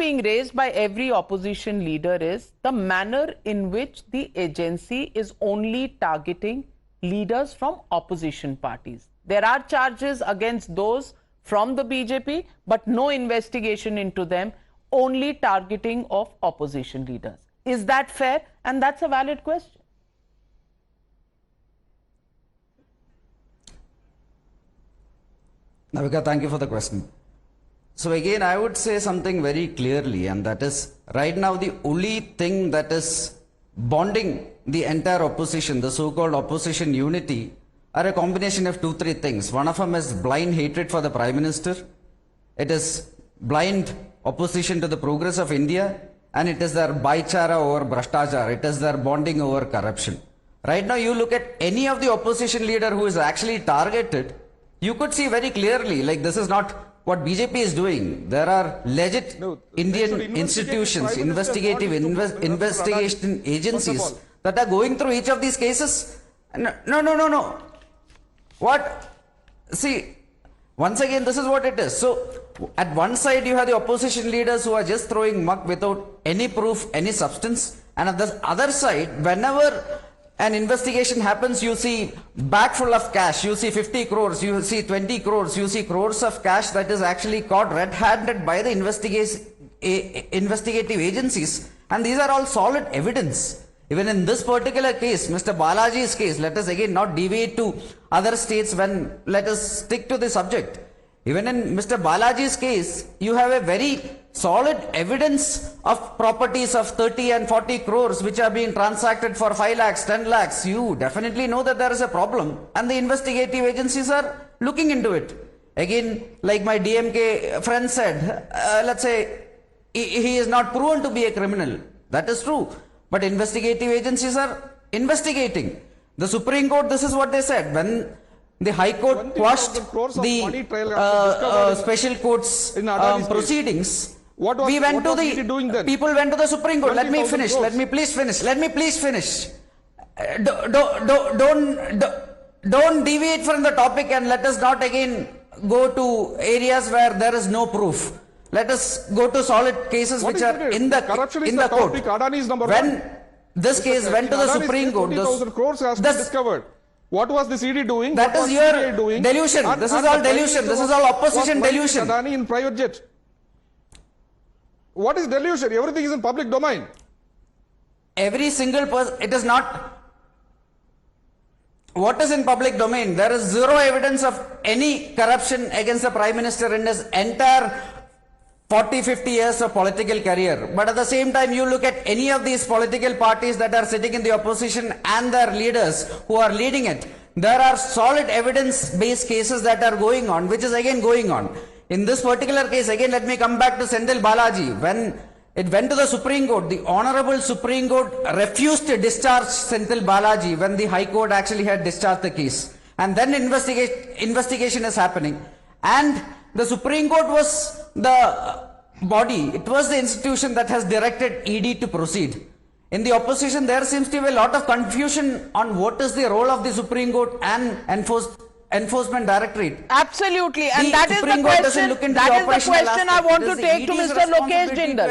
being raised by every opposition leader is the manner in which the agency is only targeting leaders from opposition parties. There are charges against those from the BJP, but no investigation into them, only targeting of opposition leaders. Is that fair? And that's a valid question. Navika, thank you for the question. So again, I would say something very clearly, and that is right now the only thing that is bonding the entire opposition, the so-called opposition unity, are a combination of 2-3 things. One of them is blind hatred for the Prime Minister. It is blind opposition to the progress of India, and it is their bhaichara over bhrashtachar. It is their bonding over corruption. Right now, you look at any of the opposition leader who is actually targeted, you could see very clearly, like this is not what BJP is doing. There are legit Indian institutions, investigative investigation agencies that are going through each of these cases. No. What? See, once again, this is what it is. So, at one side, you have the opposition leaders who are just throwing muck without any proof, any substance. And at the other side, whenever an investigation happens, you see bag full of cash, you see 50 crores, you see 20 crores, you see crores of cash that is actually caught red-handed by the investigative agencies. And these are all solid evidence. Even in this particular case, Mr. Balaji's case, let us again not deviate to other states when let us stick to the subject. Even in Mr. Balaji's case, you have a very solid evidence of properties of 30 and 40 crores which are being transacted for 5 lakhs, 10 lakhs. You definitely know that there is a problem and the investigative agencies are looking into it. Again, like my DMK friend said, let's say he is not proven to be a criminal. That is true. But investigative agencies are investigating. The Supreme Court, this is what they said. When the High Court quashed the special court's proceedings, we went to the people went to the Supreme Court. Let me finish. Let me please finish. Don't deviate from the topic and let us not again go to areas where there is no proof. Let us go to solid cases which are in the court. When this case went to the Supreme Court, 20,000 crores has been discovered. What was the CD doing? That is your delusion. This is all delusion. This is all opposition delusion. Adani in private jet. What is delusion? Everything is in public domain. Every single person, it is not. What is in public domain? There is zero evidence of any corruption against the Prime Minister in his entire 40-50 years of political career. But at the same time, you look at any of these political parties that are sitting in the opposition and their leaders who are leading it, there are solid evidence-based cases that are going on, which is again going on. In this particular case, again, let me come back to Senthil Balaji. When it went to the Supreme Court, the Honorable Supreme Court refused to discharge Senthil Balaji when the High Court actually had discharged the case. And then investigation is happening. And the Supreme Court was the body, it was the institution that has directed ED to proceed. In the opposition, there seems to be a lot of confusion on what is the role of the Supreme Court and Enforcement Directorate. Absolutely, and that is the question. That is the question I want to take to Mr. Lokesh Jindal.